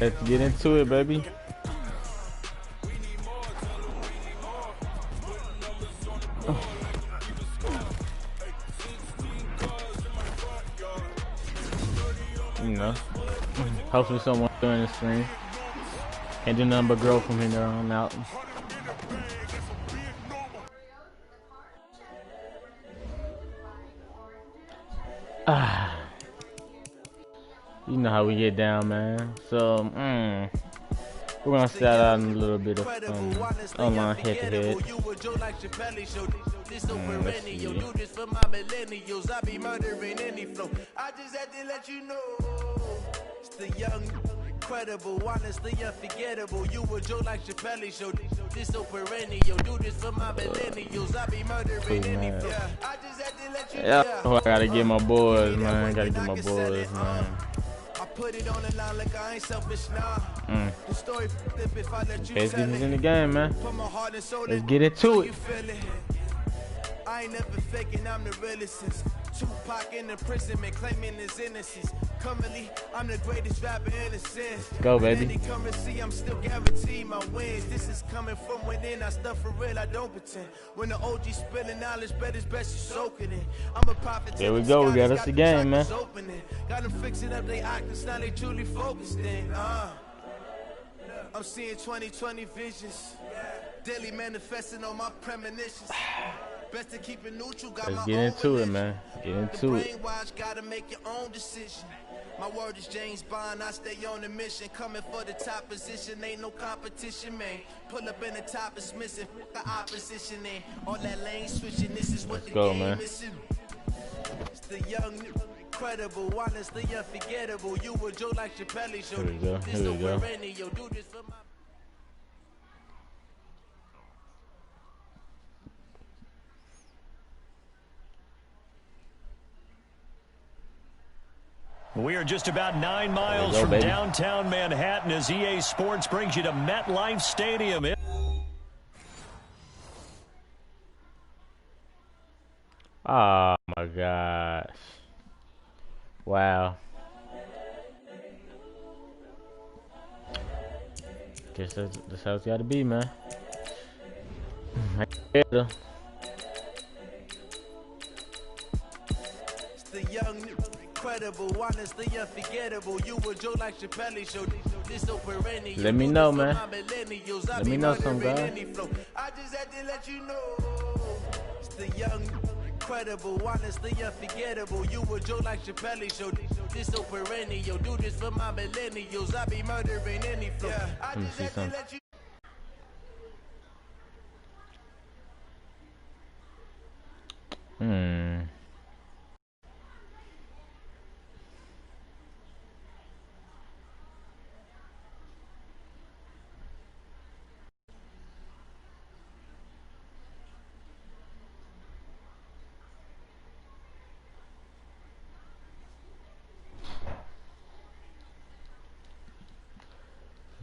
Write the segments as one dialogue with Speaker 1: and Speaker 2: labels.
Speaker 1: Let's get into it, baby. You know, hopefully someone doing the stream. Can't do nothing but grow from here on out. You know how we get down, man. So, we're gonna start out in a little bit of online head-to-head. Let's see.
Speaker 2: Incredible, honestly unforgettable. You a Joe like Chappelle show. This so perennial. Do this for my millennials. I be murdering any flow. I just had to let you know.
Speaker 1: Oh, I gotta get my boys, man. Gotta get my boys, man.
Speaker 2: I put it on the line like I ain't selfish now. The story if I let you
Speaker 1: Best
Speaker 2: tell
Speaker 1: defense
Speaker 2: it.
Speaker 1: in the game, man.
Speaker 2: Put my heart and soul.
Speaker 1: Let's get into it.
Speaker 2: I ain't never faking, I'm the realest since Tupac in imprisonment, claiming his innocence. Currently, I'm the greatest rapper in a sense.
Speaker 1: Go, baby.
Speaker 2: Any currency, I'm still guaranteed my wins. This is coming from within, I stuff for real, I don't pretend. When the OG spilling knowledge, bet it's best you soak it in. I'm a prophet.
Speaker 1: There we go, we got us the game, man.
Speaker 2: Got them fixing up their actors, now they truly focused in. I'm seeing 2020 visions, daily manifesting on my premonitions. Best to keep it neutral, got
Speaker 1: Let's
Speaker 2: my
Speaker 1: get
Speaker 2: own
Speaker 1: into
Speaker 2: religion.
Speaker 1: it, man. Get into it.
Speaker 2: Brainwash, gotta make your own decision. My word is James Bond, I stay on a mission. Coming for the top position, ain't no competition, man. Pull up in the top is missing, the opposition ain't. All that lane switching, this is what
Speaker 1: Let's
Speaker 2: the
Speaker 1: go,
Speaker 2: game
Speaker 1: man.
Speaker 2: missing. It's the young, incredible, honestly unforgettable. You a Joe like Chappelle show.
Speaker 1: Here we go,
Speaker 2: This
Speaker 1: here we
Speaker 2: so
Speaker 1: go.
Speaker 2: perennial. Do this for my
Speaker 3: We are just about 9 miles from downtown Manhattan as EA Sports brings you to MetLife Stadium.
Speaker 1: Oh my gosh. Wow. Guess that's how it's gotta be, man.
Speaker 2: the young, incredible, honestly unforgettable. You a Joe like Chappelle show. This so perennial.
Speaker 1: Let me know, man.
Speaker 2: Let
Speaker 1: me know some, guys.
Speaker 2: I just had to let you know. It's the young, incredible, honestly unforgettable. You a Joe like Chappelle show. This so perennial. Do this for my millennials. I be murdering any flow. I just had to let you.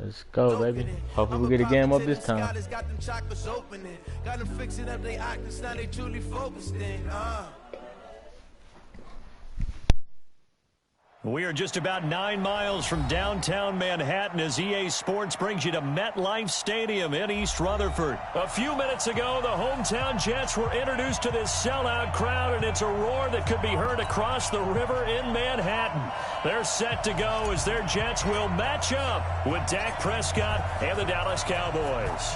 Speaker 1: Let's go, baby. Hopefully we get a game up this time.
Speaker 2: Got them chakras opening. Got them fixing up their actors, now they truly focused in.
Speaker 3: We are just about 9 miles from downtown Manhattan as EA Sports brings you to MetLife Stadium in East Rutherford. A few minutes ago, the hometown Jets were introduced to this sellout crowd, and it's a roar that could be heard across the river in Manhattan. They're set to go as their Jets will match up with Dak Prescott and the Dallas Cowboys.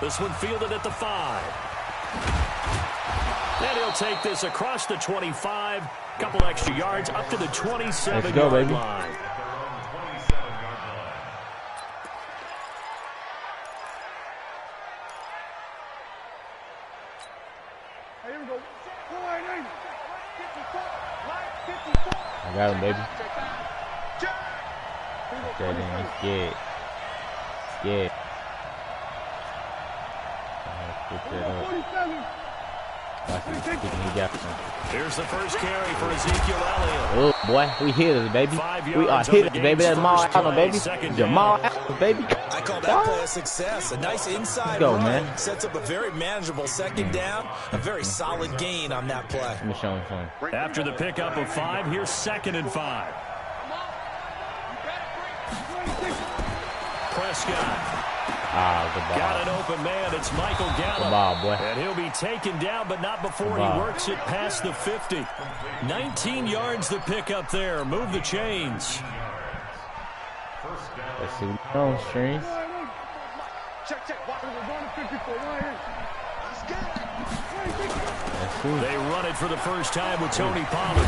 Speaker 3: This one fielded at the 5. And he'll take this across the 25, couple extra yards up to the 27-yard line.
Speaker 4: Here we go.
Speaker 1: I got him, baby. Okay, then I'm scared. Scared. Put that up.
Speaker 3: Here's the first carry for Ezekiel Elliott.
Speaker 1: Oh boy, we hitters, baby. We are hitters, baby. That's Jamal Allen, baby. Jamal Allen, baby.
Speaker 2: I call that play a success. A nice inside run
Speaker 1: man.
Speaker 2: sets up a very manageable second down. A very solid gain on that play.
Speaker 1: Let me show him.
Speaker 3: After the pickup of 5, here's 2nd and 5. Prescott. Got an open man. It's Michael Gallup. And he'll be taken down, but not before he works it past the 50. 19 yards to pick up there. Move the chains.
Speaker 1: Let's see what's on, Strings.
Speaker 3: They run it for the first time with Tony Pollard.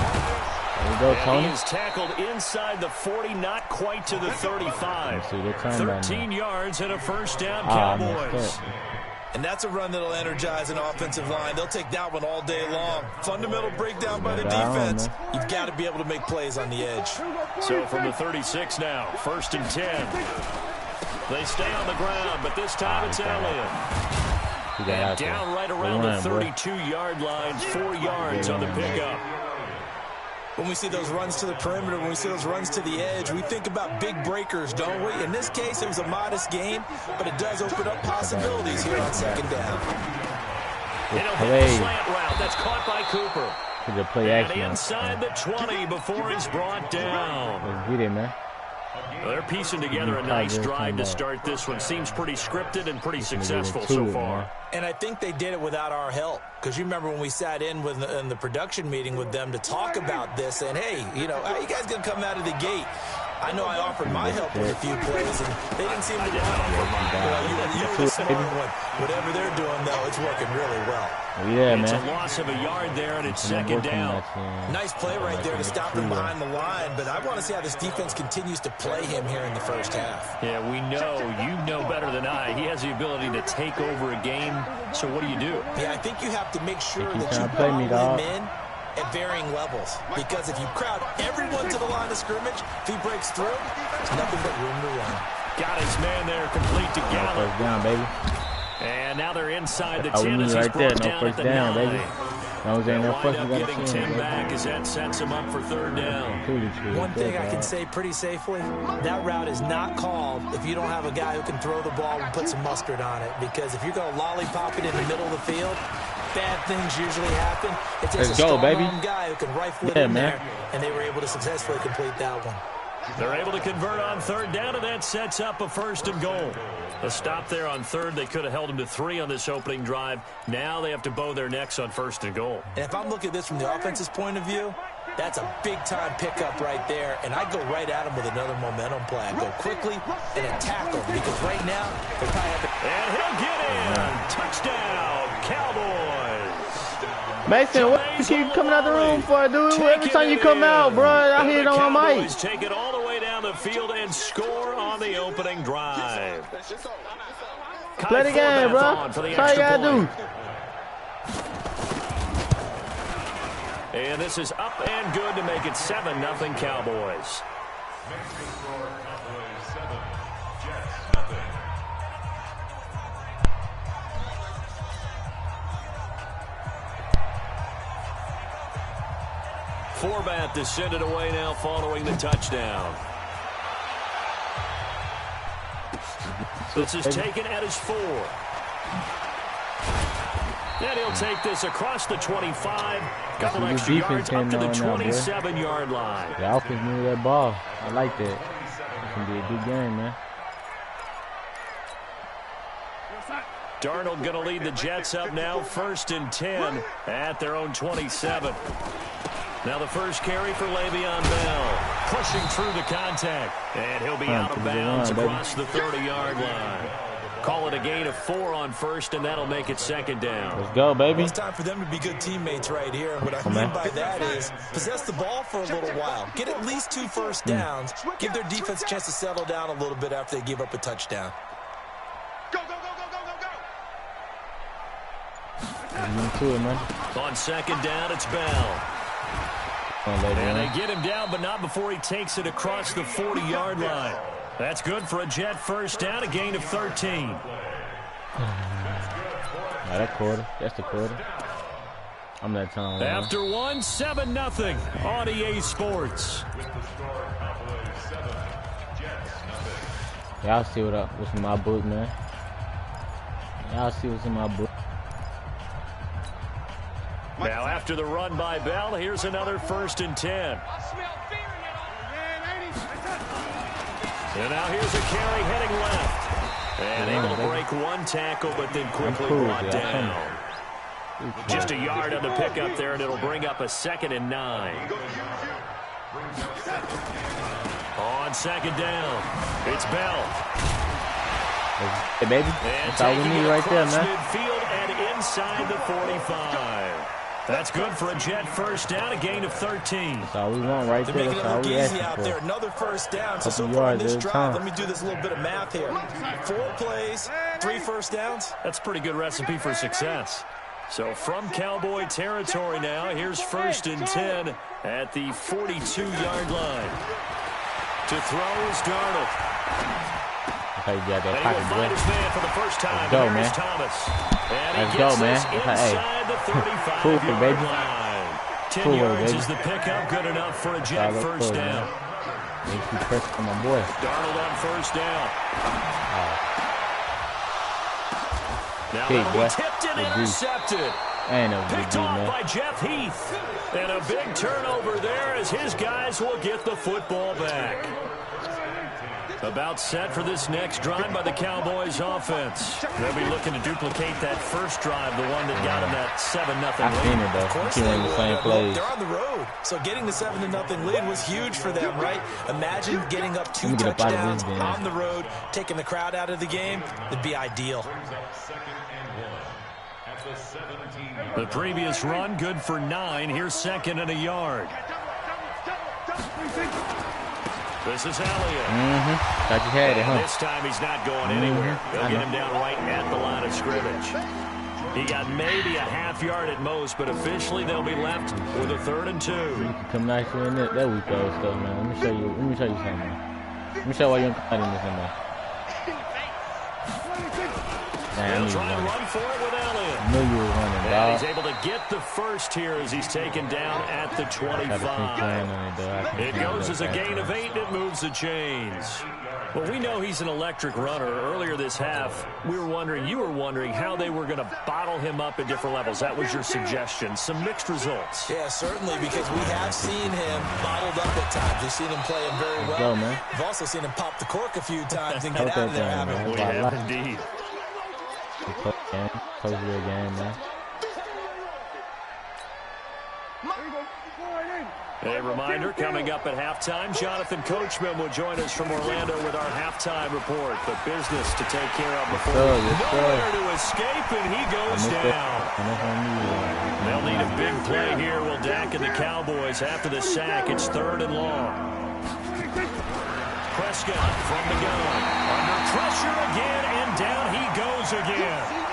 Speaker 1: There you go, Tony.
Speaker 3: He is tackled inside the 40, not quite to the 35. 13 yards and a first down, Cowboys.
Speaker 2: And that's a run that'll energize an offensive line. They'll take that one all day long. Fundamental breakdown by the defense. You've got to be able to make plays on the edge.
Speaker 3: So from the 36 now, 1st and 10. They stay on the ground, but this time it's Elliott. And down right around the 32-yard line, 4 yards on the pickup.
Speaker 2: When we see those runs to the perimeter, when we see those runs to the edge, we think about big breakers, don't we? In this case, it was a modest gain, but it does open up possibilities here on 2nd down.
Speaker 3: It'll hit the slant route. That's caught by Cooper.
Speaker 1: And
Speaker 3: inside the 20 before he's brought down.
Speaker 1: Let's get it, man.
Speaker 3: They're piecing together a nice drive to start this one. Seems pretty scripted and pretty successful so far.
Speaker 2: And I think they did it without our help. Because you remember when we sat in the production meeting with them to talk about this, and hey, you know, how you guys going to come out of the gate? I know I offered my help with a few plays, and they didn't seem to want to. You were the smart one. Whatever they're doing, though, it's working really well.
Speaker 1: Yeah,
Speaker 3: it's
Speaker 1: man.
Speaker 3: a loss of a yard there, and it's 2nd down.
Speaker 2: Nice play right there to stop them behind the line, but I want to see how this defense continues to play him here in the first half.
Speaker 3: Yeah, we know. You know better than I. He has the ability to take over a game, so what do you do?
Speaker 2: Yeah, I think you have to make sure that you ball him in at varying levels, because if you crowd everyone to the line of scrimmage, if he breaks through, there's nothing but room to run.
Speaker 3: Got his man there, complete to Gallup.
Speaker 1: First down, baby.
Speaker 3: And now they're inside the 10 as he's
Speaker 1: right there.
Speaker 3: brought
Speaker 1: No
Speaker 3: down
Speaker 1: first
Speaker 3: at the
Speaker 1: down,
Speaker 3: 9.
Speaker 1: baby. No,
Speaker 3: They'll wind up getting 10 back as that sets him up for 3rd down.
Speaker 2: One thing I can say pretty safely, that route is not called if you don't have a guy who can throw the ball and put some mustard on it, because if you're going to lollipop it in the middle of the field, bad things usually happen. It takes a strong guy who can rifle it in there, and they were able to successfully complete that one.
Speaker 3: They're able to convert on 3rd down, and that sets up a 1st and goal. A stop there on 3rd. They could have held them to 3 on this opening drive. Now they have to bow their necks on 1st and goal.
Speaker 2: And if I'm looking at this from the offense's point of view, that's a big-time pickup right there, and I go right at him with another momentum play. I go quickly and attack him, because right now they probably have to...
Speaker 3: And he'll get in! Touchdown, Cowboys!
Speaker 1: Mason, what you keep coming out the room for, dude? Every time you come out, bro, I hear it on my mic.
Speaker 3: Take it all the way down the field and score on the opening drive.
Speaker 1: Play the game, bro. That's all you gotta do.
Speaker 3: And this is up and good to make it 7-0 Cowboys. Forbat to send it away now following the touchdown. This is taken at his 4. And he'll take this across the 25. Couple extra yards up to the 27-yard line.
Speaker 1: The offense moved that ball. I like that. It can be a good game, man.
Speaker 3: Darnold going to lead the Jets up now, 1st and 10 at their own 27. Now the first carry for Le'Veon Bell. Pushing through the contact. And he'll be out of bounds across the 30-yard line. Call it a gain of 4 on 1st, and that'll make it 2nd down.
Speaker 1: Let's go, baby.
Speaker 2: Well, it's time for them to be good teammates right here. And what I mean by that is possess the ball for a little while. Get at least 2 first downs. Give their defense a chance to settle down a little bit after they give up a touchdown.
Speaker 4: Go, go, go, go, go, go,
Speaker 1: To it, man.
Speaker 3: On 2nd down, it's Bell. And they get him down, but not before he takes it across the 40-yard line. That's good for a Jet first down, a gain of 13.
Speaker 1: That quarter. That's the quarter. I'm that time.
Speaker 3: After 1, 7-0 on EA Sports.
Speaker 1: Y'all see what's in my book, man. Y'all see what's in my book.
Speaker 3: Now after the run by Bell, here's another 1st and 10. And now here's a carry heading left. And able to break one tackle, but then quickly brought down. Just a yard on the pickup there, and it'll bring up a 2nd and 9. On 2nd down, it's Bell.
Speaker 1: Hey, baby. That's all we need right there, man.
Speaker 3: Midfield and inside the 45. That's good for a Jet 1st down, a gain of 13.
Speaker 1: That's all we want right there. That's all we asking for.
Speaker 5: There. Another 1st down. So far in this drive, let me do this little bit of math here. 4 plays, 3 1st downs.
Speaker 3: That's a pretty good recipe for success. So from Cowboy territory now, here's 1st and 10 at the 42-yard line. To throw is Darnold.
Speaker 1: How you got that
Speaker 3: and
Speaker 1: pocket,
Speaker 3: he will find his man for the first time.
Speaker 1: Let's go, man.
Speaker 3: Thomas. And
Speaker 1: Let's
Speaker 3: he
Speaker 1: go,
Speaker 3: gets
Speaker 1: man.
Speaker 3: Inside the 35-yard line. 10 yards is the pickup, good enough for a Jet 1st down.
Speaker 1: Make you press on my boy.
Speaker 3: Darnold on 1st down. Now
Speaker 1: Big
Speaker 3: that'll
Speaker 1: boy.
Speaker 3: be tipped and intercepted.
Speaker 1: Ain't no
Speaker 3: Picked
Speaker 1: big
Speaker 3: off
Speaker 1: man.
Speaker 3: by Jeff Heath. And a big turnover there as his guys will get the football back. About set for this next drive by the Cowboys offense. They'll be looking to duplicate that first drive, the one that got them that 7-0 lead.
Speaker 1: I've seen it, though.
Speaker 5: Of course
Speaker 1: they
Speaker 5: they
Speaker 1: the same
Speaker 5: would.
Speaker 1: plays.
Speaker 5: They're on the road, so getting the 7-0 lead was huge for them, right? Imagine getting up 2 touchdowns on the road, taking the crowd out of the game. It'd be ideal.
Speaker 3: The previous run, good for 9. Here's 2nd and a yard. This is Elliott.
Speaker 1: Thought you had it, huh?
Speaker 3: This time he's not going anywhere. They'll get him down right at the line of scrimmage. He got maybe a half yard at most, but officially they'll be left with a 3rd and 2.
Speaker 1: You can come nicer in that weak ass stuff, man. Let me show you something, man. Let me show you why you ain't cutting this in there.
Speaker 3: They'll try and run for it with Elliott.
Speaker 1: I knew you were running, dog.
Speaker 3: And he's able to get the first here as he's taken down at the 25. It goes as a gain of 8, and it moves the chains. Well, we know he's an electric runner. Earlier this half, you were wondering how they were going to bottle him up at different levels. That was your suggestion. Some mixed results.
Speaker 5: Yeah, certainly, because we have seen him bottled up at times. We've seen him play him very well.
Speaker 1: Go, man.
Speaker 5: We've also seen him pop the cork a few times and get out of there, haven't we?
Speaker 3: We have indeed.
Speaker 1: Close your game, man.
Speaker 3: A reminder, coming up at halftime, Jonathan Coachman will join us from Orlando with our halftime report. But business to take care of before nowhere to escape, and he goes down. They'll need a big play here. Will Dak and the Cowboys after the sack. It's 3rd and long. Prescott from the gun. Under pressure again, and down he goes again.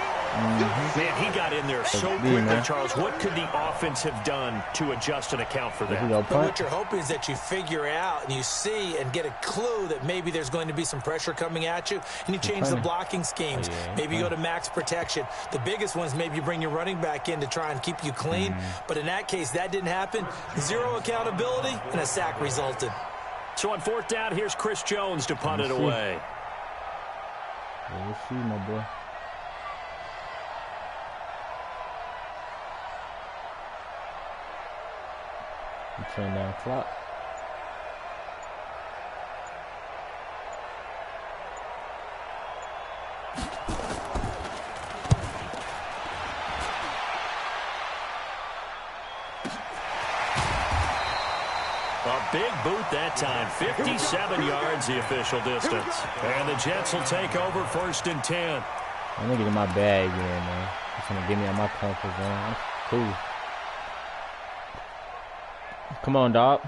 Speaker 3: Man, he got in there so quickly, Charles. What could the offense have done to adjust and account for that?
Speaker 5: But what you're hoping is that you figure out and you see and get a clue that maybe there's going to be some pressure coming at you, and you change the blocking schemes. Maybe you go to max protection. The biggest one is maybe you bring your running back in to try and keep you clean. But in that case, that didn't happen. 0 accountability, and a sack resulted.
Speaker 3: So on 4th down, here's Chris Jones to punt it away.
Speaker 1: We'll see, my boy. Turn down clock.
Speaker 3: A big boot that time. 57 yards the official distance. And the Jets will take over 1st and 10.
Speaker 1: I'm gonna get in my bag again, man. It's gonna get me out my comfort zone. Cool. Come on, dog.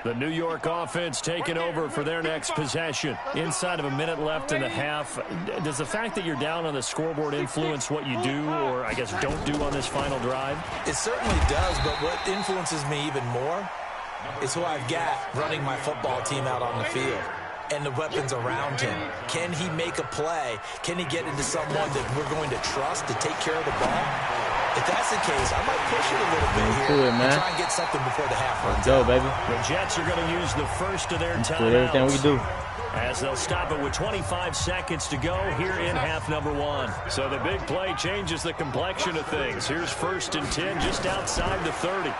Speaker 3: The New York offense taking over for their next possession. Inside of a minute left in the half. Does the fact that you're down on the scoreboard influence what you do, or I guess don't do on this final drive?
Speaker 5: It certainly does, but what influences me even more is who I've got running my football team out on the field and the weapons around him. Can he make a play? Can he get into someone that we're going to trust to take care of the ball? If that's the case, I might push it a little bit here and try and get something before the half runs out.
Speaker 1: Go, baby.
Speaker 3: The Jets are going to use the first of their timeouts.
Speaker 1: Do everything we do.
Speaker 3: as they'll stop it with 25 seconds to go here in half number one. So the big play changes the complexion of things. Here's 1st and 10 just outside the 30.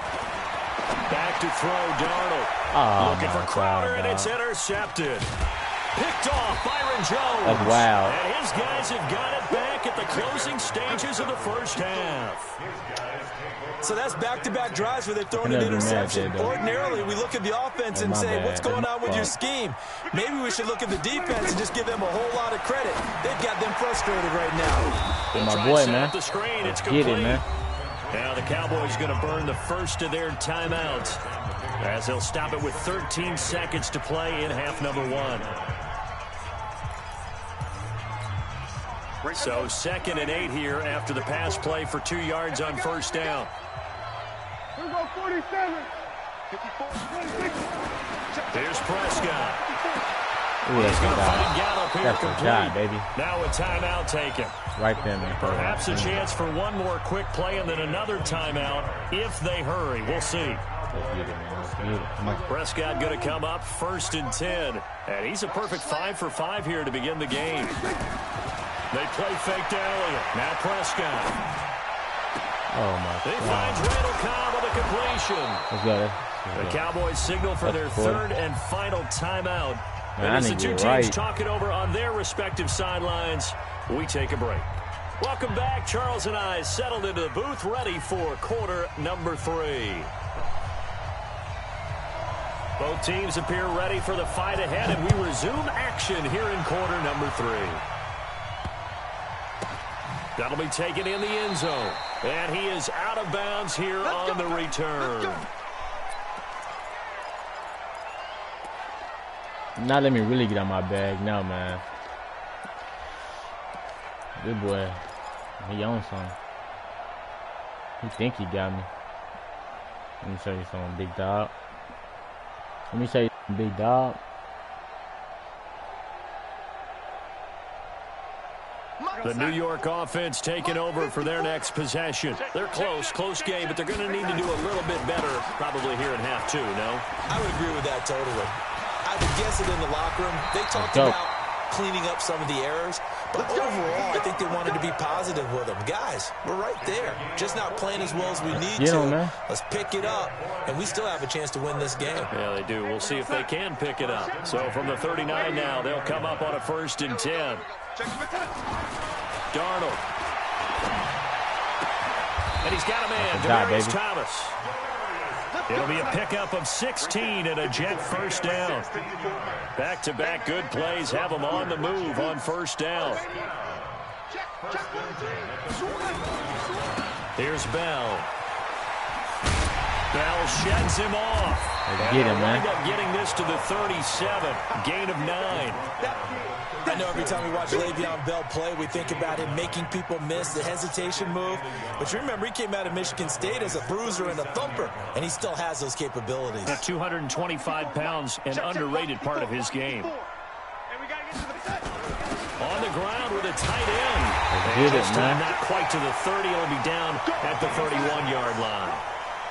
Speaker 3: Back to throw, Darnold. Looking for Crowder, and it's intercepted. Picked off, Byron Jones.
Speaker 1: That's wild.
Speaker 3: And his guys have got it back at the closing stages of the first half.
Speaker 5: So that's back-to-back drives where they're throwing an interception. Ordinarily, we look at the offense and say, what's going on with your scheme? Maybe we should look at the defense and just give them a whole lot of credit. They've got them frustrated right now.
Speaker 1: My boy, man.
Speaker 3: The screen. It's
Speaker 1: get it, man.
Speaker 3: Now the Cowboys going to burn the first of their timeouts as they'll stop it with 13 seconds to play in half number one. So 2nd and 8 here after the pass play for 2 yards on first down.
Speaker 4: Here go 47. 54, 26.
Speaker 3: Here's Prescott.
Speaker 1: Ooh,
Speaker 3: He's going to find Gallup here
Speaker 1: that's
Speaker 3: complete.
Speaker 1: a shot, baby.
Speaker 3: Now a timeout taken.
Speaker 1: Right there, man.
Speaker 3: Perhaps a chance for one more quick play and then another timeout if they hurry. We'll see.
Speaker 1: Let's get it, man. Let's get it. Come on.
Speaker 3: Prescott going to come up 1st and 10. And he's a perfect 5 for 5 here to begin the game. They play fake to Elliott. Now Prescott.
Speaker 1: Oh, my God.
Speaker 3: He finds Randall Cobb with a completion.
Speaker 1: Let's go.
Speaker 3: The Cowboys signal for their 3rd and final timeout.
Speaker 1: Man,
Speaker 3: and as the two teams talk it over on their respective sidelines, we take a break. Welcome back. Charles and I settled into the booth, ready for quarter number 3. Both teams appear ready for the fight ahead, and we resume action here in quarter number 3. That'll be taken in the end zone. And he is out of bounds here on the return.
Speaker 1: Now let me really get out my bag now, man. Good boy. He on something. He think he got me. Let me show you something, big dog. Let me show you something, big dog.
Speaker 3: The New York offense taking over for their next possession. They're close game, but they're going to need to do a little bit better probably here in half 2, no?
Speaker 5: I would agree with that totally. I would guess it in the locker room. They talked about cleaning up some of the errors, but overall, I think they wanted to be positive with them. Guys, we're right there. Just not playing as well as we need to. Let's pick it up, and we still have a chance to win this game.
Speaker 3: Yeah, they do. We'll see if they can pick it up. So from the 39 now, they'll come up on a 1st and 10. Darnold. And he's got a man. Demaryius Thomas. It'll be a pickup of 16 and a Jet first down. Back-to-back good plays have them on the move on first down. Here's Bell. Bell sheds him off.
Speaker 1: Get him, man.
Speaker 3: Wind up getting this to the 37. Gain of 9.
Speaker 5: I know every time we watch Le'Veon Bell play, we think about him making people miss the hesitation move. But you remember, he came out of Michigan State as a bruiser and a thumper, and he still has those capabilities.
Speaker 3: At 225 pounds, an underrated part of his game. On the ground with a tight end. This time not quite to the 30. It'll be down at the 31-yard line.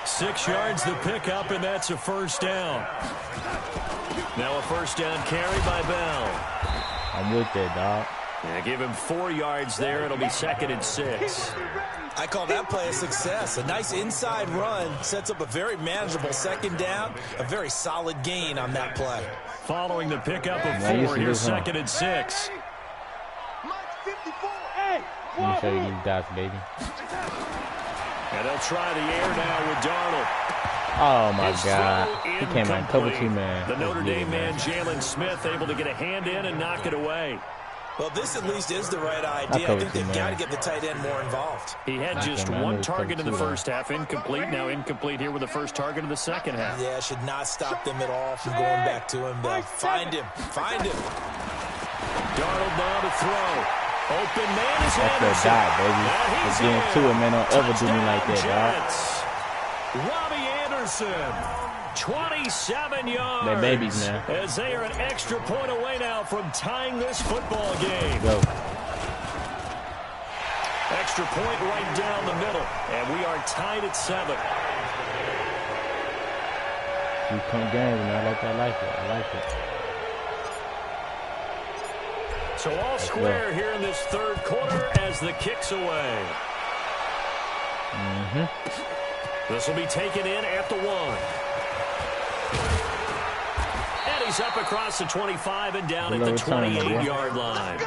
Speaker 3: 6 yards the pickup, and that's a first down. Now a first down carry by Bell.
Speaker 1: I'm with that, dog.
Speaker 3: Yeah, give him 4 yards there. It'll be 2nd and 6.
Speaker 5: I call that play a success. A nice inside run sets up a very manageable 2nd down. A very solid gain on that play.
Speaker 3: Following the pickup of 4, here's 2nd and 6.
Speaker 1: Let me show you these dots, baby.
Speaker 3: And they'll try the air now with Darnold.
Speaker 1: Oh, my God. He came out cover 2, man.
Speaker 3: The Notre Dame man, Jalen Smith, able to get a hand in and knock it away.
Speaker 5: Well, this at least is the right idea. I think they've got to get the tight end more involved.
Speaker 3: He had just 1 target in the first half, incomplete. Now incomplete here with the first target of the second half.
Speaker 5: Yeah, should not stop them at all from going back to him. Find him. Find him.
Speaker 3: Darnold now to throw. Open man is
Speaker 1: That's
Speaker 3: Anderson.
Speaker 1: that, baby. Let's get into it, man. Don't ever do me like that,
Speaker 3: dog. Robbie Anderson, 27 yards.
Speaker 1: They're babies, man.
Speaker 3: As they are an extra point away now from tying this football game.
Speaker 1: Go.
Speaker 3: Extra point right down the middle. And we are tied at 7.
Speaker 1: You come game, man. I like it. I like it.
Speaker 3: So all square here in this third quarter as the kick's away. This will be taken in at the 1. And he's up across the 25 and down at the 28-yard line.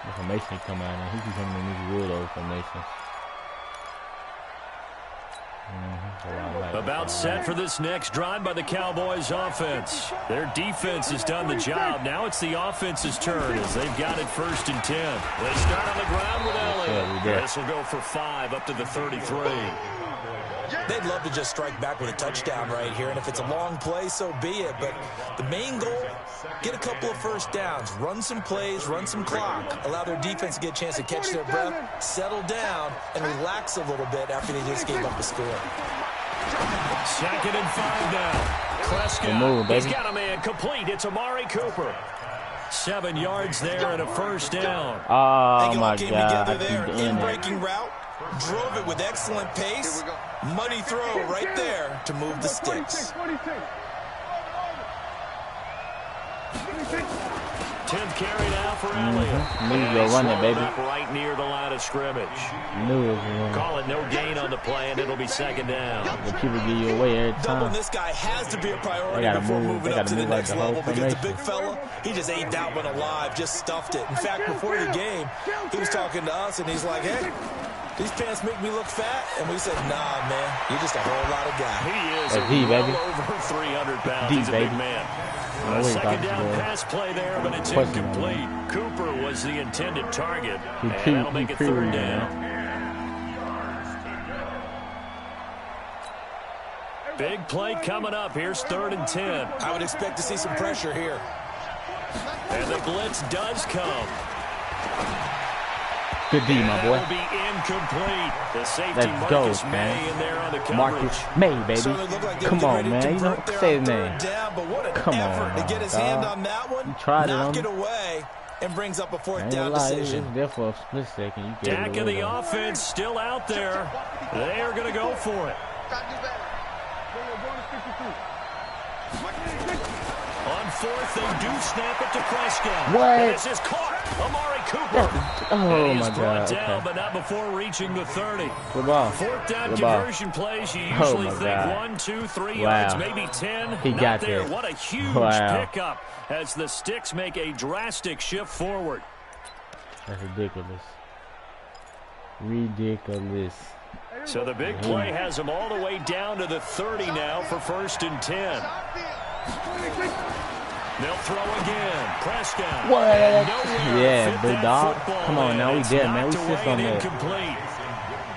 Speaker 1: The formation come out and he keeps coming in these weird old formations.
Speaker 3: About set for this next drive by the Cowboys offense. Their defense has done the job. Now it's the offense's turn as they've got it 1st and 10. They start on the ground with Elliott. This will go for 5 up to the 33.
Speaker 5: They'd love to just strike back with a touchdown right here, and if it's a long play, so be it. But the main goal, get a couple of first downs, run some plays, run some clock, allow their defense to get a chance to catch their breath, settle down, and relax a little bit after they just gave up a score.
Speaker 3: 2nd and 5 now. Prescott, he's got a man complete. It's Amari Cooper. 7 yards there and a first down.
Speaker 1: Oh, my God.
Speaker 5: In-breaking route. Drove it with excellent pace. Money throw right there to move the sticks.
Speaker 3: 10th carry now for Elliott.
Speaker 1: Knew you were running, baby.
Speaker 3: Right near the line of scrimmage.
Speaker 1: Knew it was running.
Speaker 3: Call it no gain on the play, and it'll be 2nd down.
Speaker 1: The people give you away every time.
Speaker 5: Doubling this guy has to be a priority before moving up to the next level because the big fella, he just ate that one alive, just stuffed it. In fact, before the game, he was talking to us, and he's like, hey, these pants make me look fat. And we said, nah, man, you're just a whole lot of guy.
Speaker 3: He is well over 300 pounds. He's a big man. A 2nd down pass play there, but it's incomplete. Cooper was the intended target, and that'll make it 3rd down. Big play coming up. Here's 3rd and 10.
Speaker 5: I would expect to see some pressure here.
Speaker 3: And the blitz does come.
Speaker 1: Good D, my boy.
Speaker 3: Will be incomplete. The safety
Speaker 1: Let's go,
Speaker 3: Marcus
Speaker 1: man.
Speaker 3: May in there on the coverage.
Speaker 1: Marcus May, baby. Come on, man. You don't say his name. Come on,
Speaker 5: to get his hand on that one,
Speaker 1: you tried
Speaker 5: knock
Speaker 1: it
Speaker 5: it away, and brings up a 4th down decision.
Speaker 1: It was there for a split second. You
Speaker 3: Dak of the offense still out there. They are going to go for it. On 4th, they do snap it to Prescott.
Speaker 1: What?
Speaker 3: And this is caught. Amari Cooper.
Speaker 1: Oh,
Speaker 3: and
Speaker 1: my
Speaker 3: he's brought
Speaker 1: God.
Speaker 3: down, but not before reaching the 30.
Speaker 1: Good ball.
Speaker 3: 4th down
Speaker 1: Good ball.
Speaker 3: conversion plays. You usually think
Speaker 1: God.
Speaker 3: 1, 2, 3
Speaker 1: Wow.
Speaker 3: yards, maybe 10.
Speaker 1: He
Speaker 3: not
Speaker 1: got
Speaker 3: there.
Speaker 1: this.
Speaker 3: What a huge pickup as the Sticks make a drastic shift forward.
Speaker 1: That's ridiculous. Ridiculous.
Speaker 3: So the big play has them all the way down to the 30 now for 1st and 10. They'll throw again. Prescott.
Speaker 1: What?
Speaker 3: Yeah,
Speaker 1: big dog. Come on, now we dead, man. We sit on that.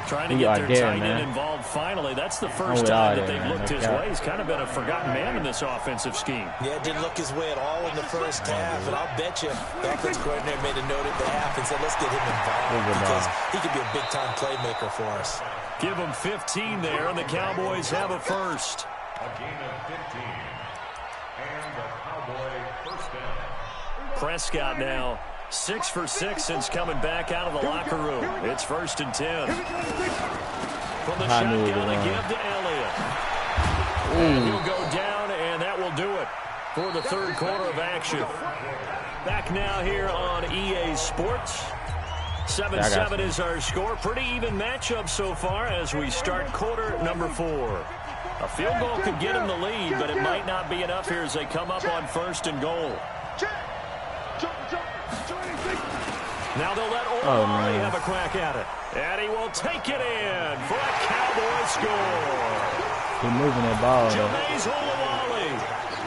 Speaker 3: Trying to
Speaker 1: We
Speaker 3: get
Speaker 1: are
Speaker 3: their
Speaker 1: there,
Speaker 3: tight
Speaker 1: man.
Speaker 3: end involved finally. That's the first
Speaker 1: we
Speaker 3: time
Speaker 1: are
Speaker 3: that
Speaker 1: there,
Speaker 3: they've
Speaker 1: man.
Speaker 3: looked his
Speaker 1: Okay.
Speaker 3: way. He's kind of been a forgotten man in this offensive scheme.
Speaker 5: Yeah, it didn't look his way at all in the first half, and I'll bet you the offense coordinator made a note at the half and said, let's get him involved because he could be a big-time playmaker for us.
Speaker 3: Give them 15 there, and the Cowboys have a 1st.
Speaker 4: A gain of 15. And the Cowboy 1st down.
Speaker 3: Prescott now 6 for 6 since coming back out of the locker room. It's 1st and 10. From the shotgun to give to Elliott. And he'll go down, and that will do it for the 3rd quarter of action. Back now here on EA Sports. 7-7 is our score. Pretty even matchup so far as we start quarter number 4. A field goal could get them the lead, but it might not be enough here as they come up on 1st and goal. Now they'll let Omari have a crack at it. And he will take it in for a Cowboy score.
Speaker 1: He's moving that ball.
Speaker 3: Jameis Olawale,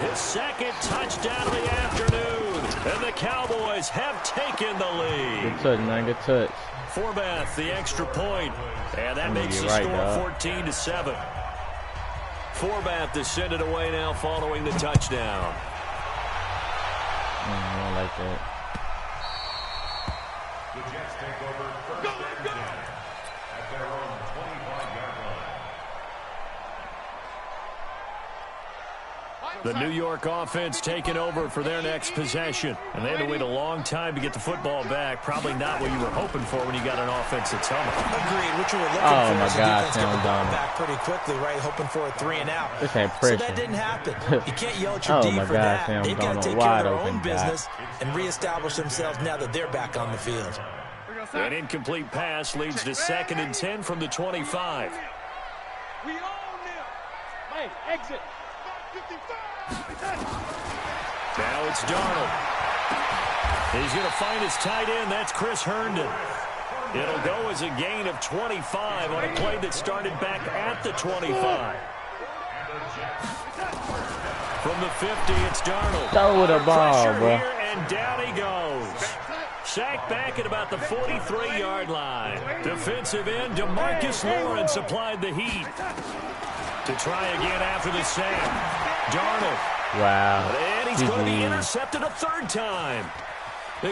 Speaker 3: his 2nd touchdown of the afternoon. And the Cowboys have taken the lead.
Speaker 1: Good touch, man. Good touch.
Speaker 3: Forbath, the extra point. And that makes the score 14-7. Forbath descended away now following the touchdown.
Speaker 1: I don't like that.
Speaker 4: The Jets take over 1st and 10 at their own 25-yard
Speaker 3: The New York offense taking over for their next possession. And they had to wait a long time to get the football back. Probably not what you were hoping for when you got an offense that's humming.
Speaker 5: Agreed. What you were looking for
Speaker 1: my
Speaker 5: is the
Speaker 1: God,
Speaker 5: defense get the ball back pretty quickly, right? Hoping for a 3 and out. So that didn't happen. You can't yell at your D for that. They've got to take care of their own business and reestablish themselves now that they're back on the field.
Speaker 3: An incomplete pass leads to 2nd and 10 from the 25.
Speaker 6: We own them. Hey, exit.
Speaker 3: Now it's Darnold. He's going to find his tight end. That's Chris Herndon. It'll go as a gain of 25 on a play that started back at the 25. From the 50, it's Darnold.
Speaker 1: Throw the ball, bro.
Speaker 3: Here, and down he goes. Sacked back at about the 43-yard line. Defensive end DeMarcus Lawrence applied the heat. To try again after the sack. Darnold.
Speaker 1: Wow.
Speaker 3: And he's going to be intercepted a 3rd time.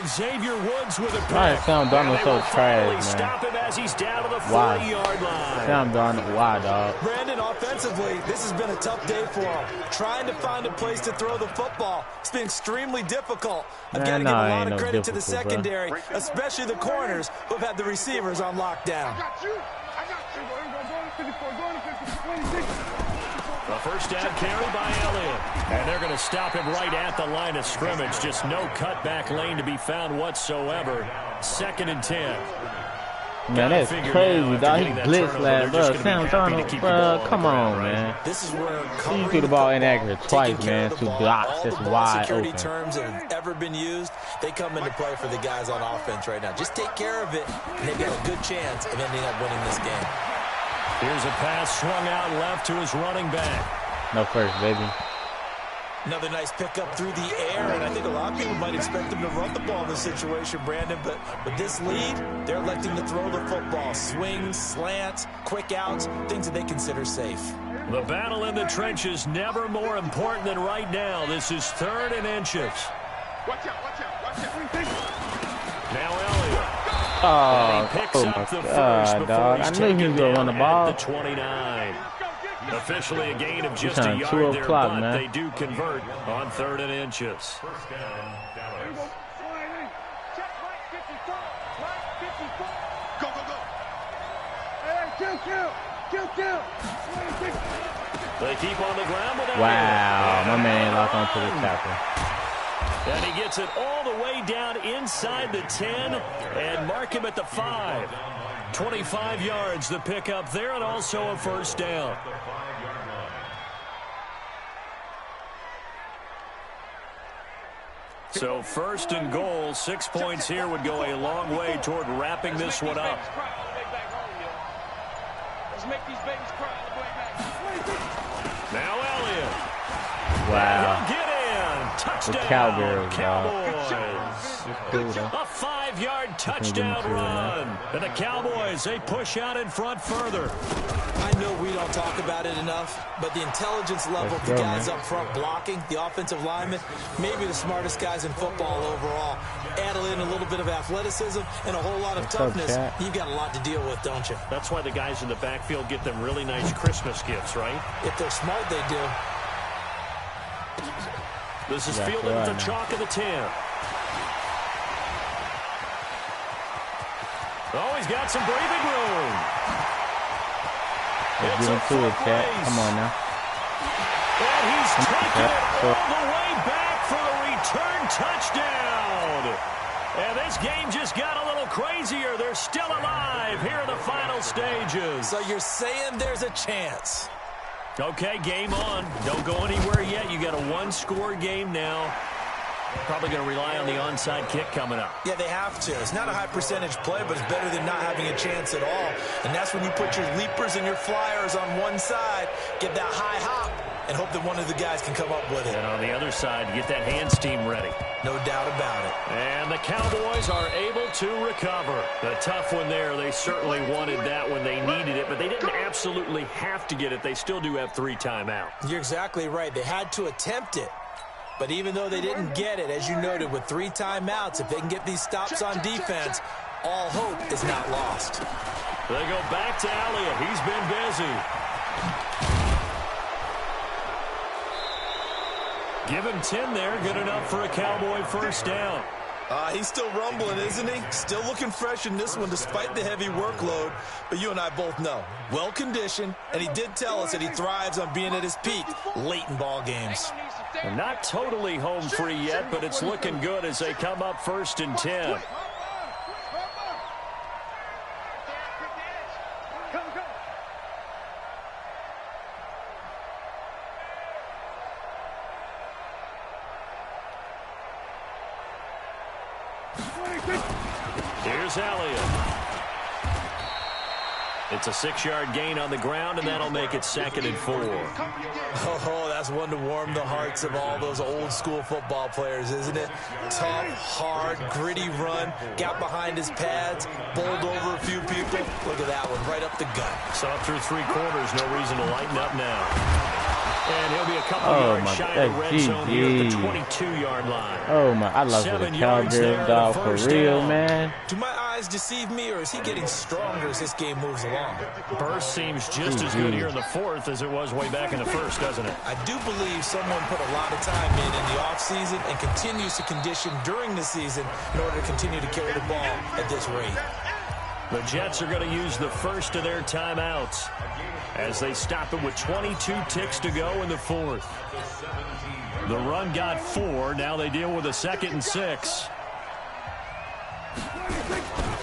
Speaker 3: Xavier Woods with a pick.
Speaker 1: Sam Darnold so trash, man.
Speaker 3: Stop him as he's down to the 40-yard line.
Speaker 1: Sam Darnold, why, dog?
Speaker 5: Brandon, offensively, this has been a tough day for him. Trying to find a place to throw the football. It's been extremely difficult. I've got to give a lot of credit to the secondary, especially the corners who have had the receivers on lockdown.
Speaker 3: The first down carry by Elliott. And they're going to stop him right at the line of scrimmage. Just no cutback lane to be found whatsoever. 2nd and 10.
Speaker 1: Man, that's crazy, dog. He blitzed last, bro. Sam Darnold, bro, come on, man.
Speaker 5: This is where
Speaker 1: he threw the ball inaccurate twice, man. 2 blocks, that's wide
Speaker 5: security
Speaker 1: open.
Speaker 5: Terms that have ever been used, they come into play for the guys on offense right now. Just take care of it, and they've got a good chance of ending up winning this game.
Speaker 3: Here's a pass swung out left to his running back.
Speaker 1: No first, baby.
Speaker 5: Another nice pickup through the air, and I think a lot of people might expect him to run the ball in this situation, Brandon, but with this lead, they're electing to throw the football. Swings, slants, quick outs, things that they consider safe.
Speaker 3: The battle in the trenches never more important than right now. This is 3rd and inches.
Speaker 6: Watch out, watch out, watch out.
Speaker 3: Now Elliott.
Speaker 1: Oh my God, dog. I knew he was going to run the ball.
Speaker 3: The 29. Officially a gain of just a yard there, but they do convert on 3rd and inches.
Speaker 4: First down, Dallas.
Speaker 6: Go, go, go. Hey, kill.
Speaker 3: They keep on the ground with
Speaker 1: wow, my man locked onto the tackle.
Speaker 3: And he gets it all the way down inside the 10 and mark him at the 5. 25 yards the pickup there, and also a first down. So 1st and goal, 6 points here would go a long way toward wrapping this one up. Now Elliott.
Speaker 1: Wow.
Speaker 3: He'll get in. Touchdown. Cowboys. A 5-yard touchdown run. And the Cowboys, they push out in front further.
Speaker 5: I know we don't talk about it enough, but the intelligence level of the guys up front blocking, the offensive linemen, maybe the smartest guys in football overall. Add in a little bit of athleticism and a whole lot of toughness. You've got a lot to deal with, don't you?
Speaker 3: That's why the guys in the backfield get them really nice Christmas gifts, right?
Speaker 5: If they're smart, they do.
Speaker 3: This is fielded at the chalk of the 10. Oh, he's got some breathing room.
Speaker 1: Let's get into it, Cat. Come on now.
Speaker 3: And he's taking it all the way back for the return touchdown. And this game just got a little crazier. They're still alive here in the final stages.
Speaker 5: So you're saying there's a chance?
Speaker 3: Okay, game on. Don't go anywhere yet. You got a 1-score game now. Probably going to rely on the onside kick coming up.
Speaker 5: Yeah, they have to. It's not a high percentage play, but it's better than not having a chance at all. And that's when you put your leapers and your flyers on one side, get that high hop, and hope that one of the guys can come up with it.
Speaker 3: And on the other side, get that hands team ready.
Speaker 5: No doubt about it.
Speaker 3: And the Cowboys are able to recover. The tough one there, they certainly wanted that when they needed it, but they didn't absolutely have to get it. They still do have 3 timeouts.
Speaker 5: You're exactly right. They had to attempt it. But even though they didn't get it, as you noted, with 3 timeouts, if they can get these stops on defense, all hope is not lost.
Speaker 3: They go back to Elliott. He's been busy. Give him 10 there. Good enough for a Cowboy first down.
Speaker 5: He's still rumbling, isn't he? Still looking fresh in this one despite the heavy workload. But you and I both know, well-conditioned, and he did tell us that he thrives on being at his peak late in ball games.
Speaker 3: They're not totally home free yet, but it's looking good as they come up 1st and 10. Here's Elliott. It's a 6-yard gain on the ground, and that'll make it 2nd and 4.
Speaker 5: Oh, that's one to warm the hearts of all those old-school football players, isn't it? Tough, hard, gritty run, got behind his pads, bowled over a few people. Look at that one, right up the gut.
Speaker 3: So up through 3 quarters, no reason to lighten up now. And he'll be a couple yards shy of the red zone here at the 22-yard line.
Speaker 1: Oh, my. I love the Cowgirls, dog, for real, man.
Speaker 5: Do my eyes deceive me, or is he getting stronger as this game moves along?
Speaker 3: Burst seems just as good here in the 4th as it was way back in the 1st, doesn't it?
Speaker 5: I do believe someone put a lot of time in the offseason and continues to condition during the season in order to continue to carry the ball at this rate.
Speaker 3: The Jets are going to use the first of their timeouts as they stop it with 22 ticks to go in the 4th. The run got 4. Now they deal with a 2nd and 6.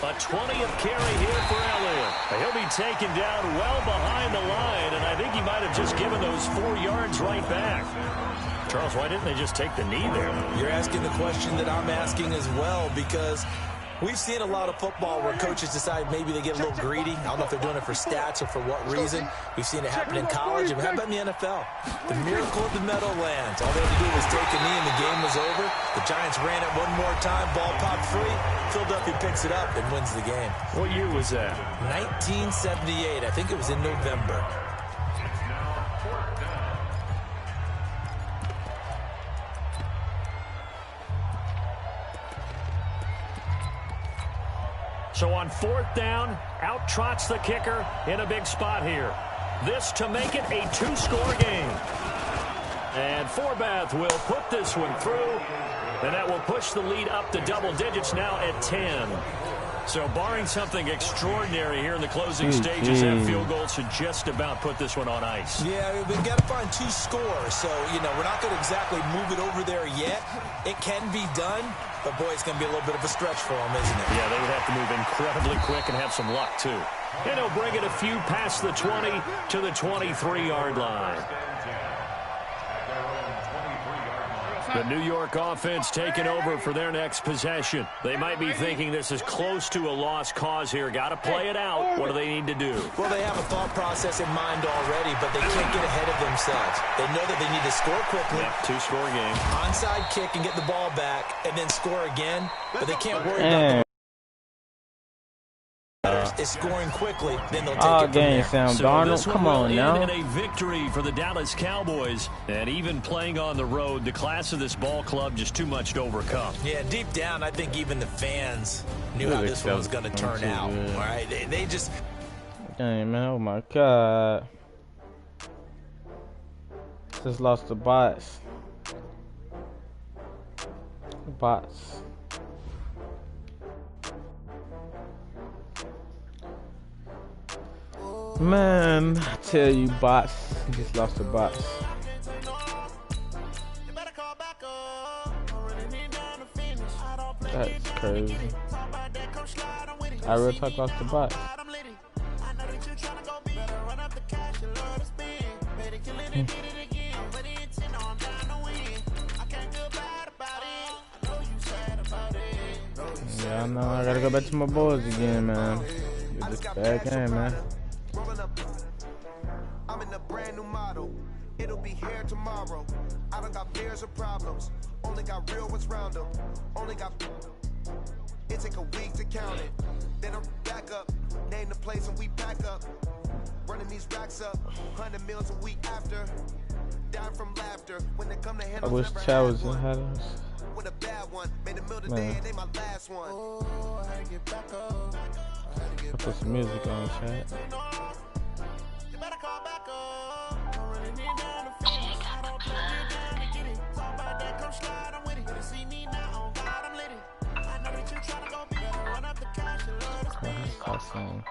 Speaker 3: A 20th carry here for Elliott. He'll be taken down well behind the line, and I think he might have just given those 4 yards right back. Charles, why didn't they just take the knee there?
Speaker 5: You're asking the question that I'm asking as well, because we've seen a lot of football where coaches decide maybe they get a little greedy. I don't know if they're doing it for stats or for what reason. We've seen it happen in college. And how about in the NFL? The miracle of the Meadowlands. All they had to do was take a knee and the game was over. The Giants ran it one more time. Ball popped free. Philadelphia picks it up and wins the game.
Speaker 3: What year was that?
Speaker 5: 1978. I think it was in November.
Speaker 3: So on 4th down, out trots the kicker in a big spot here. This to make it a 2-score game. And Forbath will put this one through, and that will push the lead up to double digits now at 10. So barring something extraordinary here in the closing stages, that field goal should just about put this one on ice.
Speaker 5: Yeah, we've got to find 2 scores. So, you know, we're not going to exactly move it over there yet. It can be done, but, boy, it's going to be a little bit of a stretch for them, isn't it?
Speaker 3: Yeah, they would have to move incredibly quick and have some luck, too. And he'll bring it a few past the 20 to the 23-yard line. The New York offense taking over for their next possession. They might be thinking this is close to a lost cause here. Got to play it out. What do they need to do?
Speaker 5: Well, they have a thought process in mind already, but they can't get ahead of themselves. They know that they need to score quickly.
Speaker 3: Yep, 2-score game.
Speaker 5: Onside kick and get the ball back and then score again, but they can't worry about is scoring quickly, then they'll take it from there.
Speaker 3: So
Speaker 1: Darnold, come on now.
Speaker 3: And a victory for the Dallas Cowboys. And even playing on the road, the class of this ball club just too much to overcome.
Speaker 5: Yeah, deep down, I think even the fans knew how this one was going to turn out. All right, they just...
Speaker 1: Dang, man, oh my God. Just lost the bots. Bots. Man, I tell you, bots. Just lost the bots. That's crazy. I real talk lost the bots. Yeah, I know. I gotta go back to my boys again, man. Get this bad game, man.
Speaker 2: I'm in a brand new model. It'll be here tomorrow. I don't got fears or problems. Only got real ones round them. Only got. It take a week to count it. Then I'm back up. Name the place and we pack up. Running these racks up. 100 meals a week after. Down from laughter. When they come to handle.
Speaker 1: I wish Chow was in Hatters.
Speaker 2: With a bad one. Made a meal today and they my last one. Oh, I get back up.
Speaker 1: I put some music on, chat. out soon.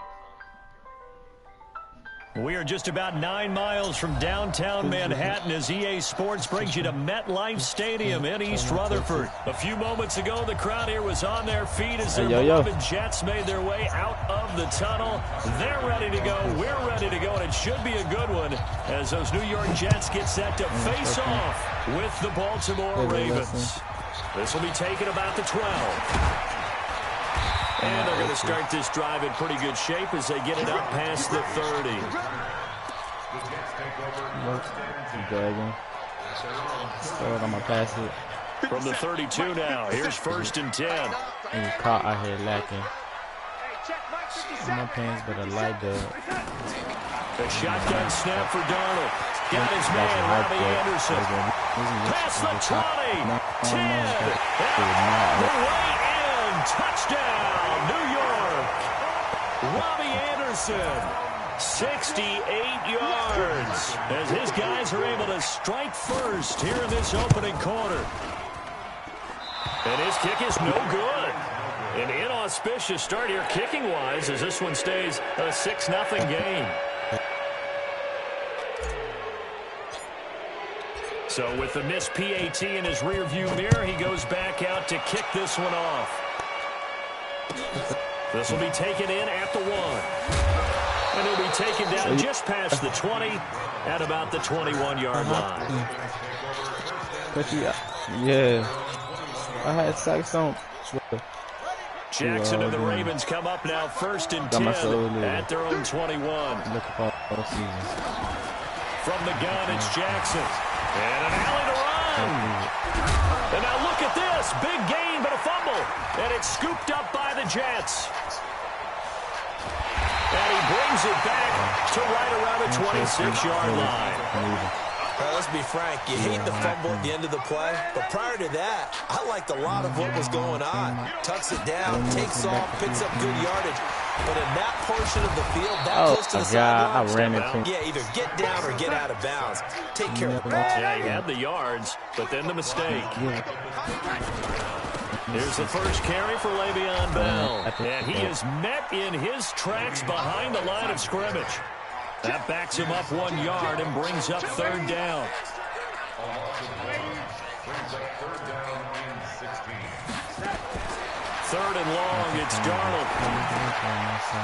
Speaker 3: We are just about 9 miles from downtown Manhattan as EA Sports brings you to MetLife Stadium in East Rutherford. A few moments ago, the crowd here was on their feet as their beloved Jets made their way out of the tunnel. They're ready to go. We're ready to go, and it should be a good one as those New York Jets get set to face off with the Baltimore Ravens. This will be taken about the 12. And they're going to start this drive in pretty good shape as they get it up past the 30.
Speaker 1: Dragging. I'm going to pass it.
Speaker 3: From the 32 now, here's 1st and 10.
Speaker 1: And you caught out here lacking. My pants, but I like that.
Speaker 3: A shotgun snap for Darnold. Got his man, Robbie Anderson. Past the 20. 10. The way in. Touchdown. New York. Robbie Anderson, 68 yards, as his guys are able to strike first here in this opening quarter. And his kick is no good. An inauspicious start here kicking-wise as this one stays a 6-0 game. So with the missed PAT in his rearview mirror, he goes back out to kick this one off. This will be taken in at the 1. And he'll be taken down just past the 20 at about the 21-yard line.
Speaker 1: Yeah. I had Sykes on.
Speaker 3: Jackson and the Ravens come up now 1st and 10 at their own 21. From the gun, it's Jackson. And an alley to run. And now look at this. Big gain, but a fumble. And it's scooped up by the Jets. And he brings it back to right around the 26-yard line.
Speaker 5: Let's be frank, you hate the fumble at the end of the play, but prior to that, I liked a lot of what was going on. Tucks it down, takes off, picks up good yardage. But in that portion of the field, that close to the sideline,
Speaker 1: I ran into.
Speaker 5: Yeah, either get down or get out of bounds. Take care of the ball.
Speaker 3: Yeah, he had the yards, but then the mistake. Here's the first carry for Le'Veon Bell. And he is met in his tracks behind the line of scrimmage. That backs him up 1 yard and brings up 3rd down. Third and long, it's Darnold.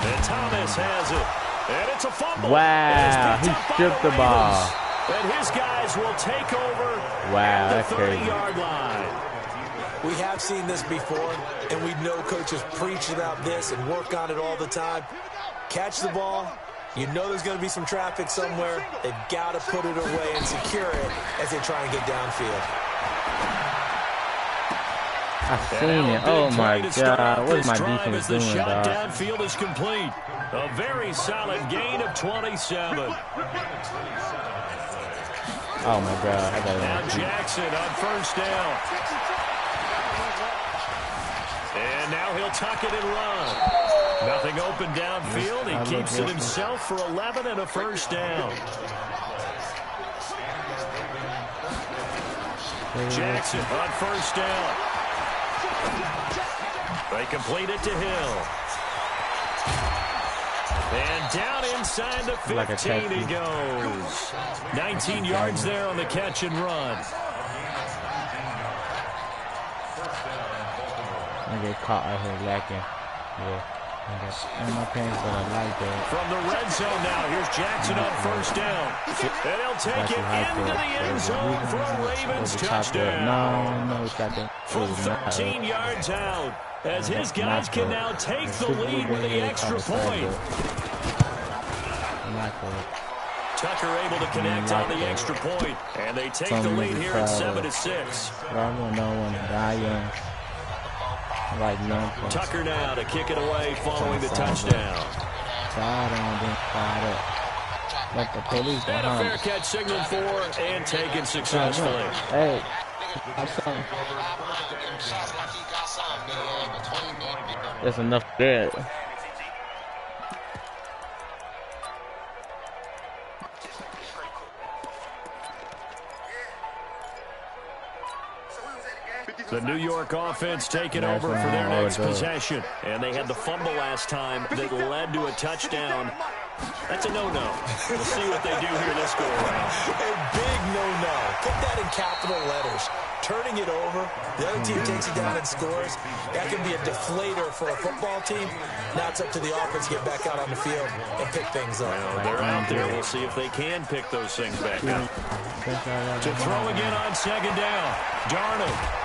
Speaker 3: And Thomas has it. And it's a fumble.
Speaker 1: Wow, he stripped the ball.
Speaker 3: And his guys will take over
Speaker 1: at
Speaker 3: the 30-yard line.
Speaker 5: We have seen this before, and we know coaches preach about this and work on it all the time. Catch the ball. You know there's going to be some traffic somewhere. They've got to put it away and secure it as they try and get downfield.
Speaker 1: I've seen it. Oh, my God. What is my defense doing,
Speaker 3: dog? The shot
Speaker 1: downfield
Speaker 3: is complete. A very solid gain of 27.
Speaker 1: Oh, my God. I got
Speaker 3: now Jackson on 1st down. And now he'll tuck it and run. Nothing open downfield. He keeps it himself for 11 and a 1st down. Jackson on 1st down. They complete it to Hill. And down inside the 15 he goes. 19 yards there on the catch and run.
Speaker 1: I get caught out here lacking. Yeah. In my pants, but I like that.
Speaker 3: From the red zone now, here's Jackson on 1st down. And he'll take it into the end zone for a Ravens touchdown.
Speaker 1: No, it's got that.
Speaker 3: From 13 yards out, as his guys can now take the lead with the extra point. Tucker able to connect on the extra point, and they take the lead here at 7-6. Tucker now to kick it away following the touchdown.
Speaker 1: Let the police
Speaker 3: and a fair catch signaled for and taken successfully.
Speaker 1: Hey, that's enough there.
Speaker 3: The New York offense taking over for their next possession. And they had the fumble last time that led to a touchdown. That's a no-no. We'll see what they do here this go-around.
Speaker 5: A big no-no. Put that in capital letters. Turning it over, the other team takes it down and scores. That can be a deflator for a football team. Now it's up to the offense to get back out on the field and pick things up.
Speaker 3: Well, they're out there. We'll see if they can pick those things back up. To throw again on second down. Darnold.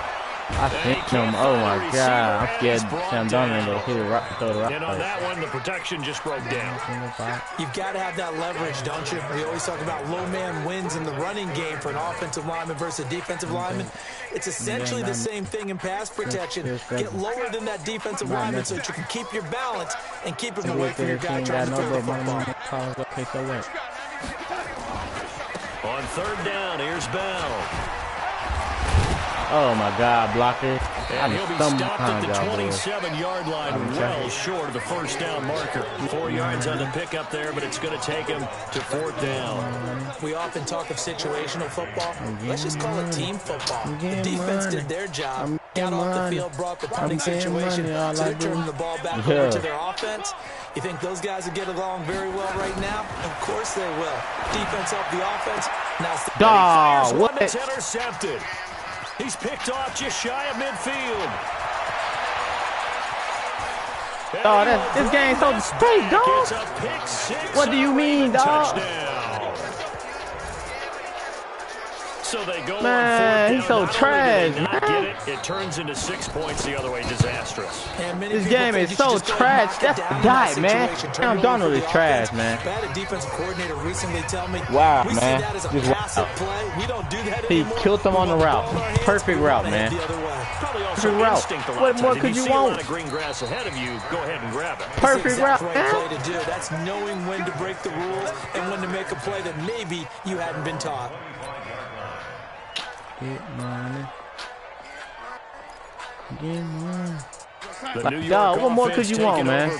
Speaker 1: I think him. Oh my God! I'm scared Sam Darnold to hit it right, throw the rock.
Speaker 3: And on that one, the protection just broke down.
Speaker 5: You've got to have that leverage, don't you? We always talk about low man wins in the running game for an offensive lineman versus a defensive lineman. It's essentially the same thing in pass protection. Get lower than that defensive lineman so that you can keep your balance and keep him away from your guy trying to throw the football.
Speaker 3: On third down, here's Bell.
Speaker 1: Oh my God, blocker.
Speaker 3: And he'll be stopped at the 27-yard line, well short of the first down marker. 4 yards on the pickup there, but it's going to take him to fourth down.
Speaker 5: We often talk of situational football. Let's just call it team football. The defense did their job, got off the field, brought the punting situation, so they're turning the ball back over to their offense. You think those guys will get along very well right now? Of course they will. Defense helped the offense. Now
Speaker 3: what? It's intercepted. He's picked off just shy of midfield.
Speaker 1: Oh, this game's so straight, dog. What do you mean, dog?
Speaker 3: Touchdown. So they go
Speaker 1: man, he's so trash, man.
Speaker 3: It turns into 6 points the other way. Disastrous.
Speaker 1: This game is so trash. That's the guy, man. Sam Darnold is trash, man.
Speaker 5: I had a defensive coordinator recently tell me,
Speaker 1: wow,
Speaker 5: we
Speaker 1: man.
Speaker 5: see that as a passive play. We don't do that anymore.
Speaker 1: He killed him on the route. Perfect route, man. Perfect route. What more could you want?
Speaker 3: A lot of green grass ahead of you. Go ahead and grab it.
Speaker 1: Perfect route,
Speaker 5: play to do. That's knowing when to break the rules and when to make a play that maybe you hadn't been taught.
Speaker 1: Get money. Get money.
Speaker 3: Dog,
Speaker 1: what more could you want, man?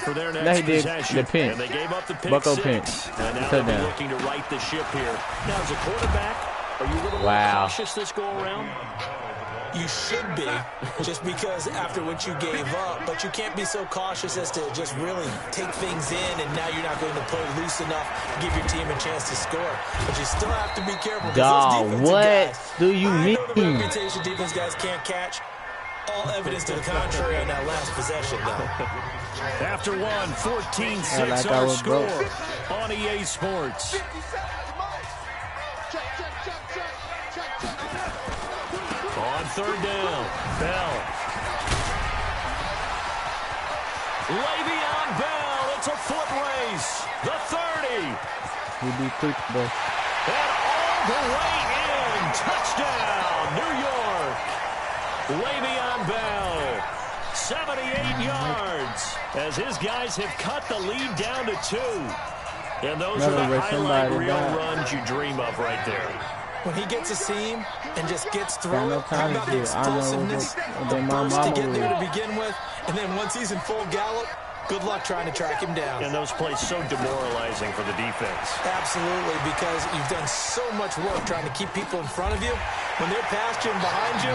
Speaker 1: Now he did the pinch.
Speaker 3: And they gave up the pick
Speaker 1: Bucko
Speaker 3: six.
Speaker 1: pinch.
Speaker 3: And now they'll be looking to right the ship here. Now, as a quarterback, are you a little more cautious this go around?
Speaker 5: You should be, just because after what you gave up, but you can't be so cautious as to just really take things in, and now you're not going to play loose enough to give your team a chance to score. But you still have to be careful.
Speaker 1: Dog, what do you mean?
Speaker 5: Reputation defense guys can't catch. All evidence to the contrary on that last possession, though.
Speaker 3: After one, 14-6 our score on EA Sports. On third down, Bell. Le'Veon Bell, it's a foot race. The 30.
Speaker 1: He'll be quick, though.
Speaker 3: And all the way in. Touchdown, New York. Le'Veon Bell, 78 yards, as his guys have cut the lead down to 2. And those are the highlight reel runs you dream of right there.
Speaker 5: When he gets a seam and just gets through it, how about the explosiveness, the burst to get there to begin with, and then once he's in full gallop, good luck trying to track him down.
Speaker 3: And those plays so demoralizing for the defense.
Speaker 5: Absolutely, because you've done so much work trying to keep people in front of you. When they're past you and behind you,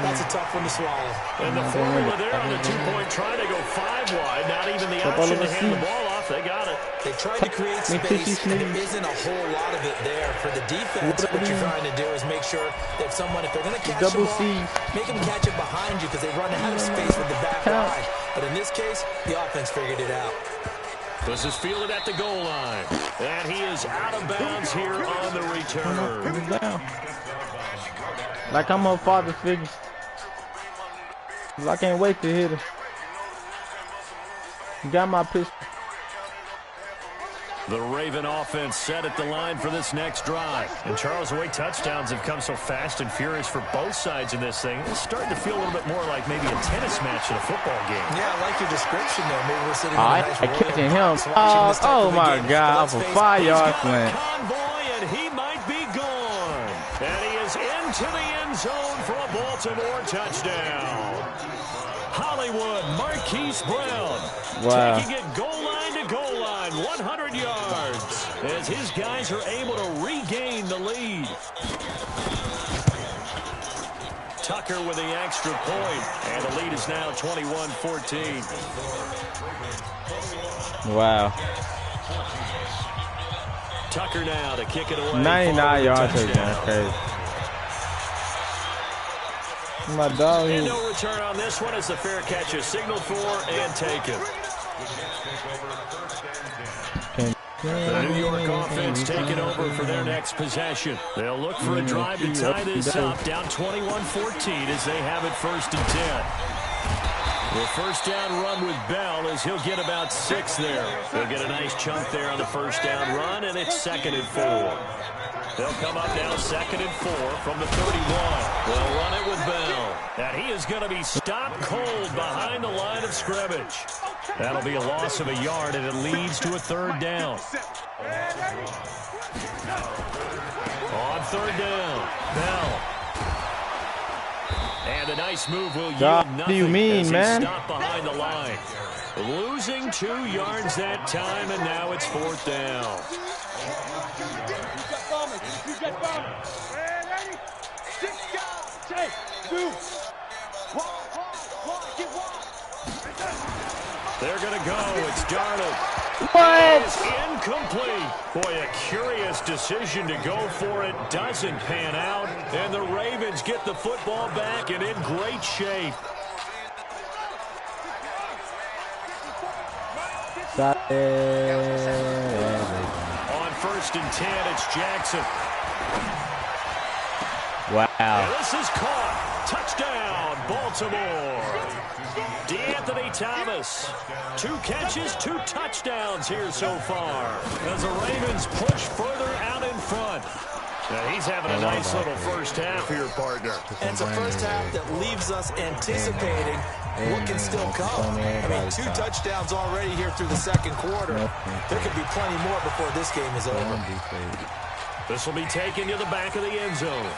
Speaker 5: that's a tough one to swallow.
Speaker 3: And the formula there on the 2-point try to go 5 wide, not even the option to hand the ball off. They got it.
Speaker 5: They tried to create space, and there isn't a whole lot of it there for the defense. What you're trying to do is make sure that if they're going to catch the ball, make them catch it behind you because they run out of space with the back line. But in this case, the offense figured it out.
Speaker 3: This is fielded at the goal line. And he is out of bounds here on the return.
Speaker 1: Like I'm a father figure. I can't wait to hit him. Got my pistol.
Speaker 3: The Raven offense set at the line for this next drive. And Charles, the way touchdowns have come so fast and furious for both sides in this thing, it's starting to feel a little bit more like maybe a tennis match in a football game.
Speaker 5: Yeah, I like your description there. Maybe we're sitting in a nice
Speaker 1: catching him. Oh my God, for 5 yards, man.
Speaker 3: Convoy, and he might be gone. And he is into the end zone for a Baltimore touchdown. Hollywood, Marquise Brown, taking it goal line to goal line, 100 yards, as his guys are able to regain the lead. Tucker with the extra point. And the lead is now 21-14.
Speaker 1: Wow.
Speaker 3: Tucker now to kick it away.
Speaker 1: 99 yards touchdown. Crazy. My dog.
Speaker 3: And no return on this one as the fair catch is signaled for and taken. The New York offense taking over for their next possession. They'll look for a drive to tie this up, down 21-14 as they have it 1st and 10. The first down run with Bell as he'll get about 6 there. He'll get a nice chunk there on the first down run, and it's 2nd and 4. They'll come up now 2nd and 4 from the 31. They'll run it with Bell. And he is going to be stopped cold behind the line of scrimmage. That'll be a loss of a yard, and it leads to a 3rd down. On 3rd down, Bell. And a nice move will yield nothing.
Speaker 1: What do you mean, man?
Speaker 3: Stopped behind the line. Losing 2 yards that time, and now it's 4th down. They're going to go. It's Darnold.
Speaker 1: What?
Speaker 3: It's incomplete. Boy, a curious decision to go for it. Doesn't pan out. And the Ravens get the football back and in great shape.
Speaker 1: On
Speaker 3: 1st and 10, it's Jackson.
Speaker 1: Wow.
Speaker 3: And this is caught. Touchdown, Baltimore. DeAnthony Thomas. 2 catches, 2 touchdowns here so far as the Ravens push further out in front. Now he's having a nice little first half here, partner.
Speaker 5: And it's a first half that leaves us anticipating what can still come. I mean, 2 touchdowns already here through the 2nd quarter. There could be plenty more before this game is over.
Speaker 3: This will be taken to the back of the end zone.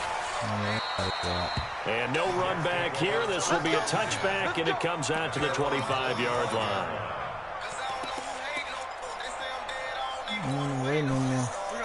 Speaker 3: And no run back here. This will be a touchback, and it comes out to the 25-yard line.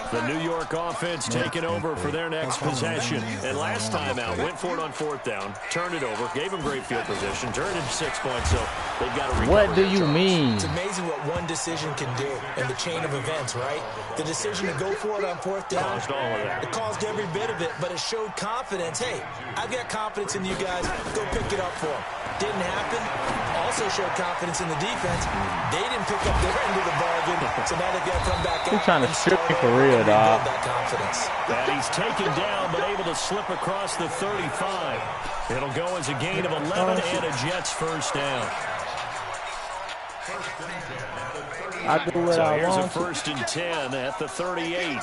Speaker 3: The New York offense taking over for their next possession. And last time out, went for it on 4th down, turned it over, gave them great field position, turned it into 6 points, so they've got to recover.
Speaker 1: What do you mean?
Speaker 5: It's amazing what one decision can do in the chain of events, right? The decision to go for it on 4th down,
Speaker 3: Caused all of that.
Speaker 5: It caused every bit of it, but it showed confidence. Hey, I've got confidence in you guys. Go pick it up for them. Didn't happen. Also showed confidence in the defense. They didn't pick up their end of the bargain, so now they've got to come back out.
Speaker 1: He's trying to strip me for real, dog.
Speaker 5: That confidence.
Speaker 3: And he's taken down, but able to slip across the 35. It'll go as a gain of 11 and a Jets first down.
Speaker 1: I do what
Speaker 3: So
Speaker 1: I
Speaker 3: here's
Speaker 1: want.
Speaker 3: a 1st and 10 at the 38.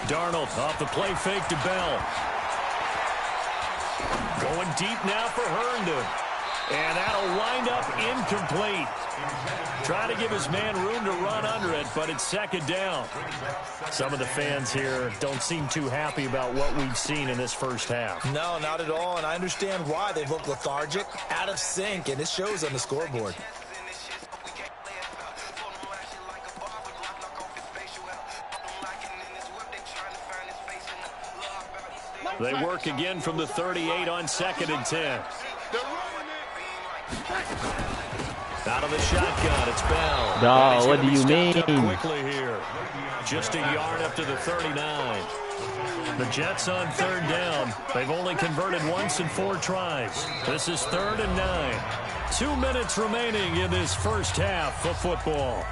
Speaker 3: Darnold off the play fake to Bell. Going deep now for Herndon. And that'll wind up incomplete. Trying to give his man room to run under it, but it's 2nd down. Some of the fans here don't seem too happy about what we've seen in this first half.
Speaker 5: No, not at all, and I understand why. They've looked lethargic, out of sync, and it shows on the scoreboard.
Speaker 3: They work again from the 38 on 2nd and 10. Out of the shotgun, it's Bell.
Speaker 1: Dog, what do you mean?
Speaker 3: Quickly here. Just a yard up to the 39. The Jets on 3rd down. They've only converted once in 4 tries. This is 3rd and 9. 2 minutes remaining in this first half of football.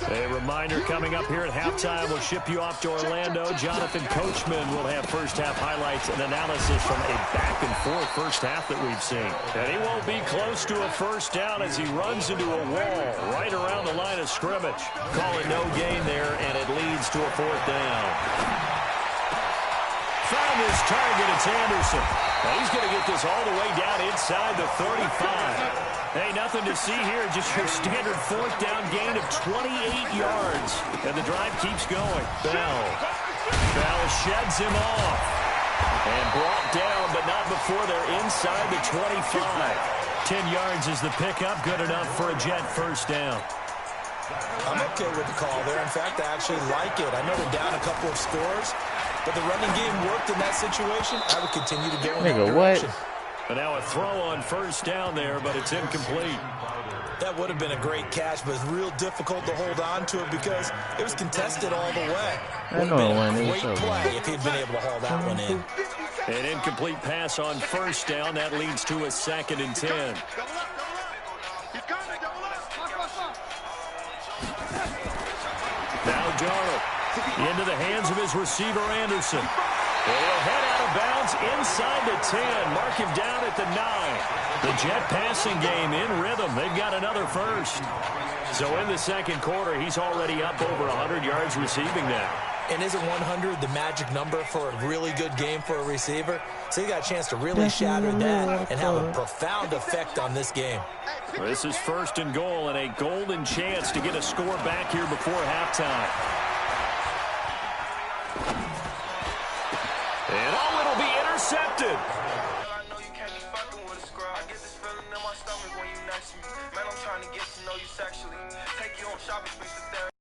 Speaker 3: A reminder coming up here at halftime, we'll ship you off to Orlando. Jonathan Coachman will have first-half highlights and analysis from a back-and-forth first half that we've seen. And he won't be close to a first down as he runs into a wall right around the line of scrimmage. Call it no gain there, and it leads to a 4th down. Found on this target, it's Anderson. Now he's going to get this all the way down inside the 35. Hey, nothing to see here. Just your standard fourth down gain of 28 yards. And the drive keeps going. Bell sheds him off. And brought down, but not before they're inside the 25. 10 yards is the pickup. Good enough for a Jet first down.
Speaker 5: I'm okay with the call there. In fact, I actually like it. I know they're down a couple of scores, but the running game worked in that situation. I would continue to go in that direction.
Speaker 3: And now a throw on first down there, but it's incomplete.
Speaker 5: That would have been a great catch, but it's real difficult to hold on to it because it was contested all the way. Would have been a great play if he'd been able to haul that one in.
Speaker 3: An incomplete pass on first down. That leads to a 2nd and 10. Now Darnold into the hands of his receiver, Anderson. He'll head out of bounds inside the 10. Mark him down at the 9. The Jet passing game in rhythm. They've got another first. So in the second quarter, he's already up over 100 yards receiving now.
Speaker 5: And isn't 100 the magic number for a really good game for a receiver? So he got a chance to really shatter that and have a profound effect on this game.
Speaker 3: This is 1st and goal and a golden chance to get a score back here before halftime. And it'll be intercepted.
Speaker 7: I know you can't be fucking with a scrub. I get this feeling in my stomach when you next to me. Man, I'm trying to get to know you sexually. Take you on shopping sprees for therapy.